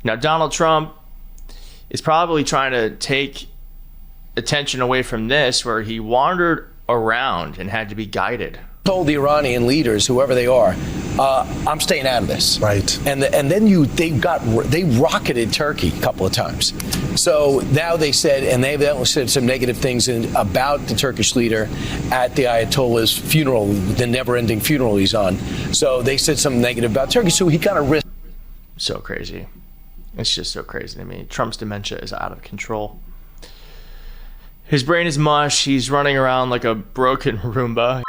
Now, Donald Trump is probably trying to take attention away from this, where he wandered around and had to be guided. Told the Iranian leaders, whoever they are, I'm staying out of this. Right. And then they rocketed Turkey a couple of times. So now they said, and they've said some negative things about the Turkish leader at the Ayatollah's funeral, the never-ending funeral he's on. So they said something negative about Turkey. So he kind of risked. So crazy. It's just so crazy to me. Trump's dementia is out of control. His brain is mush. He's running around like a broken Roomba.